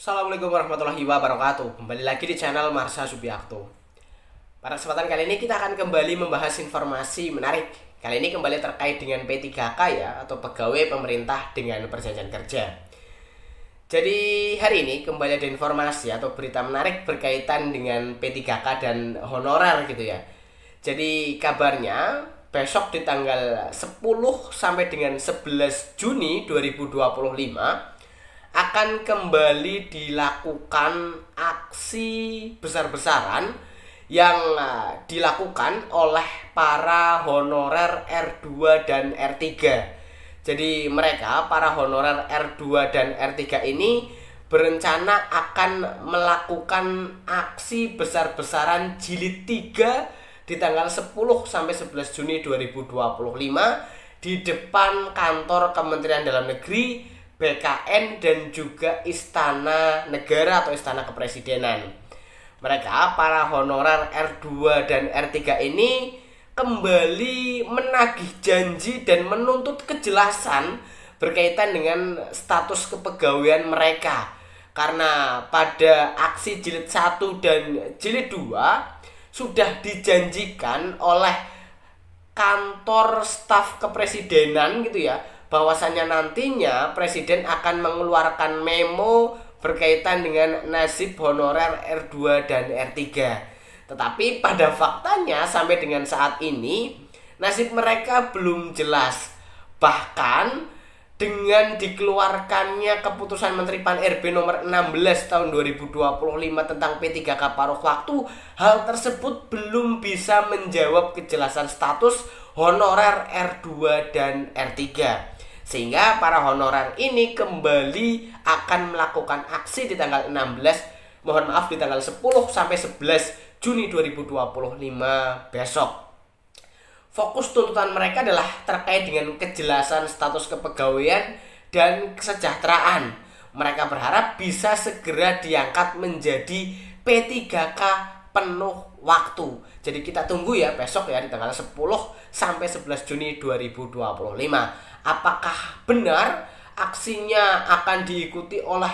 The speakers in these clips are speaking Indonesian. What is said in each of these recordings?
Assalamualaikum warahmatullahi wabarakatuh. Kembali lagi di channel Marsha Subiakto. Pada kesempatan kali ini kita akan kembali membahas informasi menarik. Kali ini kembali terkait dengan P3K ya, atau pegawai pemerintah dengan perjanjian kerja. Jadi hari ini kembali ada informasi atau berita menarik berkaitan dengan P3K dan honorer gitu ya. Jadi kabarnya besok di tanggal 10 sampai dengan 11 Juni 2025 akan kembali dilakukan aksi besar-besaran yang dilakukan oleh para honorer R2 dan R3. Jadi mereka, para honorer R2 dan R3 ini berencana akan melakukan aksi besar-besaran jilid 3 di tanggal 10 sampai 11 Juni 2025 di depan kantor Kementerian Dalam Negeri, BKN, dan juga Istana Negara atau Istana Kepresidenan. Mereka, para honorer R2 dan R3 ini kembali menagih janji dan menuntut kejelasan berkaitan dengan status kepegawaian mereka. Karena pada aksi jilid 1 dan jilid 2 sudah dijanjikan oleh kantor staf kepresidenan gitu ya, bahwasannya nantinya Presiden akan mengeluarkan memo berkaitan dengan nasib honorer R2 dan R3. Tetapi pada faktanya sampai dengan saat ini nasib mereka belum jelas. Bahkan dengan dikeluarkannya keputusan Menteri Pan-RB nomor 16 tahun 2025 tentang P3K paruh waktu, hal tersebut belum bisa menjawab kejelasan status honorer R2 dan R3. Sehingga para honorer ini kembali akan melakukan aksi di tanggal di tanggal 10 sampai 11 Juni 2025 besok. Fokus tuntutan mereka adalah terkait dengan kejelasan status kepegawaian dan kesejahteraan. Mereka berharap bisa segera diangkat menjadi P3K penuh waktu. Jadi kita tunggu ya besok ya di tanggal 10 sampai 11 Juni 2025. Apakah benar aksinya akan diikuti oleh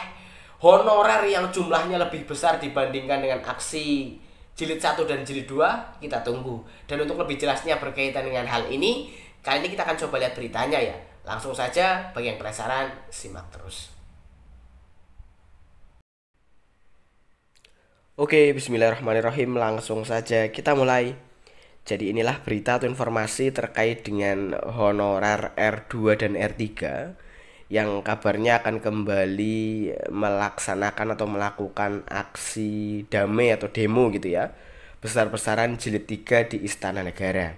honorer yang jumlahnya lebih besar dibandingkan dengan aksi jilid 1 dan jilid 2? Kita tunggu. Dan untuk lebih jelasnya berkaitan dengan hal ini, kali ini kita akan coba lihat beritanya ya. Langsung saja, bagi yang penasaran, simak terus. Oke, bismillahirrahmanirrahim. Langsung saja kita mulai. Jadi inilah berita atau informasi terkait dengan honorer R2 dan R3 yang kabarnya akan kembali melaksanakan atau melakukan aksi damai atau demo gitu ya, besar-besaran jilid 3 di Istana Negara.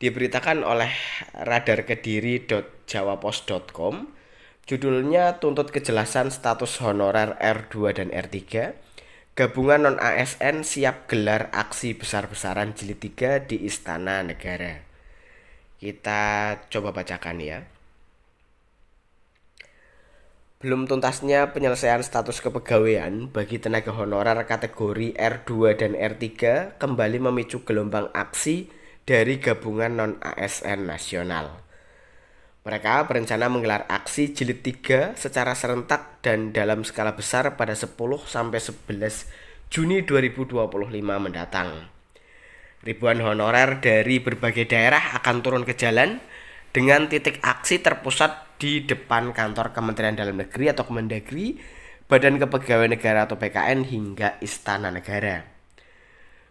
Diberitakan oleh radarkediri.jawapos.com, judulnya tuntut kejelasan status honorer R2 dan R3. Gabungan non-ASN siap gelar aksi besar-besaran jilid 3 di Istana Negara. Kita coba bacakan ya. Belum tuntasnya penyelesaian status kepegawaian bagi tenaga honorer kategori R2 dan R3 kembali memicu gelombang aksi dari gabungan non-ASN nasional. Mereka berencana menggelar aksi jilid 3 secara serentak dan dalam skala besar pada 10 sampai 11 Juni 2025 mendatang. Ribuan honorer dari berbagai daerah akan turun ke jalan dengan titik aksi terpusat di depan kantor Kementerian Dalam Negeri atau Kemendagri, Badan Kepegawaian Negara atau BKN, hingga Istana Negara.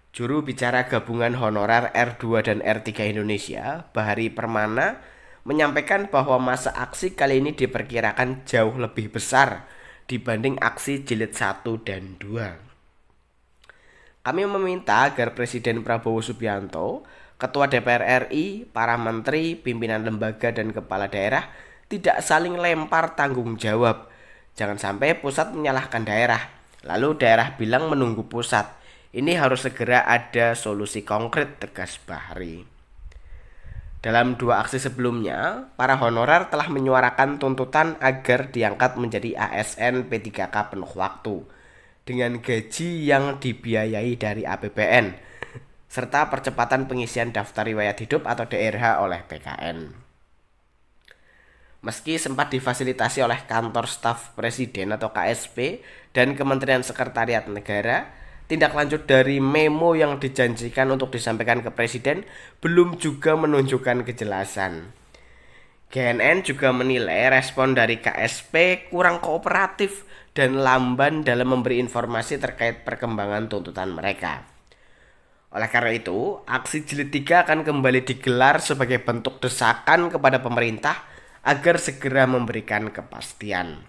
Juru bicara Gabungan Honorer R2 dan R3 Indonesia, Bahari Permana, menyampaikan bahwa masa aksi kali ini diperkirakan jauh lebih besar dibanding aksi jilid 1 dan 2. Kami meminta agar Presiden Prabowo Subianto, Ketua DPR RI, para menteri, pimpinan lembaga, dan kepala daerah tidak saling lempar tanggung jawab. Jangan sampai pusat menyalahkan daerah, lalu daerah bilang menunggu pusat. Ini harus segera ada solusi konkret, tegas Bahari. Dalam 2 aksi sebelumnya, para honorer telah menyuarakan tuntutan agar diangkat menjadi ASN P3K penuh waktu dengan gaji yang dibiayai dari APBN serta percepatan pengisian daftar riwayat hidup atau DRH oleh BKN. Meski sempat difasilitasi oleh Kantor Staf Presiden atau KSP dan Kementerian Sekretariat Negara, tindak lanjut dari memo yang dijanjikan untuk disampaikan ke Presiden belum juga menunjukkan kejelasan. GNN juga menilai respon dari KSP kurang kooperatif dan lamban dalam memberi informasi terkait perkembangan tuntutan mereka. Oleh karena itu, aksi Jilid 3 akan kembali digelar sebagai bentuk desakan kepada pemerintah agar segera memberikan kepastian.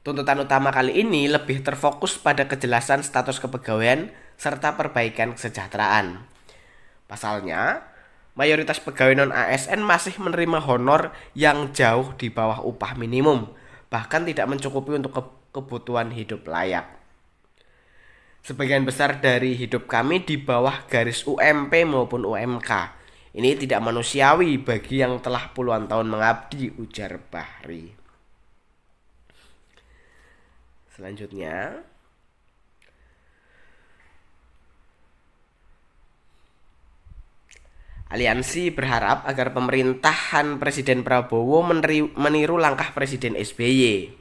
Tuntutan utama kali ini lebih terfokus pada kejelasan status kepegawaian serta perbaikan kesejahteraan. Pasalnya, mayoritas pegawai non-ASN masih menerima honor yang jauh di bawah upah minimum, bahkan tidak mencukupi untuk kebutuhan hidup layak. Sebagian besar dari hidup kami di bawah garis UMP maupun UMK. Ini tidak manusiawi bagi yang telah puluhan tahun mengabdi, ujar Bahri. Selanjutnya, Aliansi berharap agar pemerintahan Presiden Prabowo meniru langkah Presiden SBY.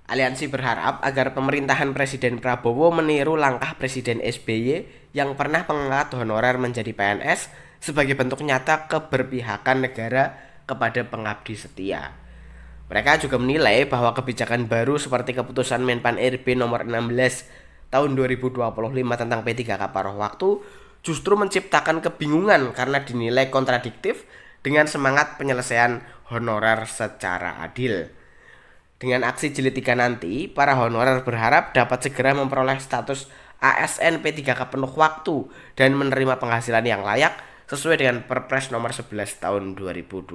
Aliansi berharap agar pemerintahan Presiden Prabowo meniru langkah Presiden SBY yang pernah mengangkat honorer menjadi PNS sebagai bentuk nyata keberpihakan negara kepada pengabdi setia. Mereka juga menilai bahwa kebijakan baru seperti keputusan Menpan RB nomor 16 tahun 2025 tentang P3K paruh waktu justru menciptakan kebingungan karena dinilai kontradiktif dengan semangat penyelesaian honorer secara adil. Dengan aksi Jilid 3 nanti, para honorer berharap dapat segera memperoleh status ASN P3K penuh waktu dan menerima penghasilan yang layak sesuai dengan Perpres nomor 11 tahun 2025.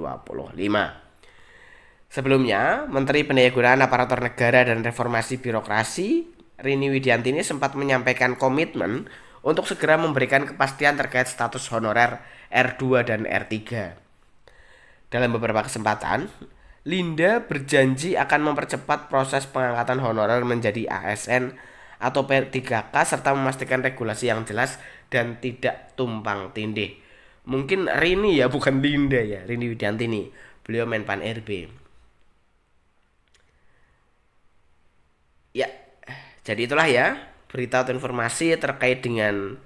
Sebelumnya, Menteri Pendayagunaan Aparatur Negara dan Reformasi Birokrasi, Rini Widiantini sempat menyampaikan komitmen untuk segera memberikan kepastian terkait status honorer R2 dan R3. Dalam beberapa kesempatan, Linda berjanji akan mempercepat proses pengangkatan honorer menjadi ASN atau P3K serta memastikan regulasi yang jelas dan tidak tumpang tindih. Mungkin Rini ya, bukan Linda ya, Rini Widiantini. Beliau Menpan RB. Ya, jadi itulah ya berita atau informasi terkait dengan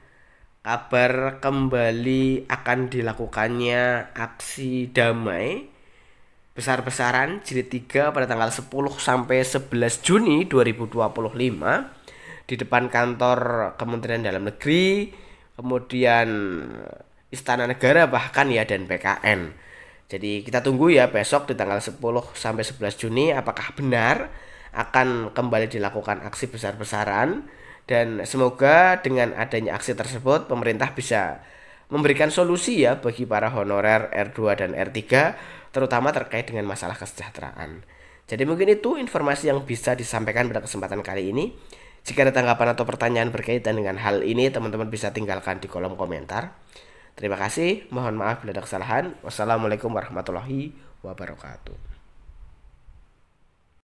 kabar kembali akan dilakukannya aksi damai besar-besaran Jilid 3 pada tanggal 10 sampai 11 Juni 2025 di depan kantor Kementerian Dalam Negeri, kemudian Istana Negara bahkan ya, dan BKN. Jadi kita tunggu ya besok di tanggal 10 sampai 11 Juni apakah benar akan kembali dilakukan aksi besar-besaran, dan semoga dengan adanya aksi tersebut pemerintah bisa memberikan solusi ya bagi para honorer R2 dan R3 terutama terkait dengan masalah kesejahteraan. Jadi mungkin itu informasi yang bisa disampaikan pada kesempatan kali ini. Jika ada tanggapan atau pertanyaan berkaitan dengan hal ini, teman-teman bisa tinggalkan di kolom komentar. Terima kasih, mohon maaf bila ada kesalahan. Wassalamualaikum warahmatullahi wabarakatuh.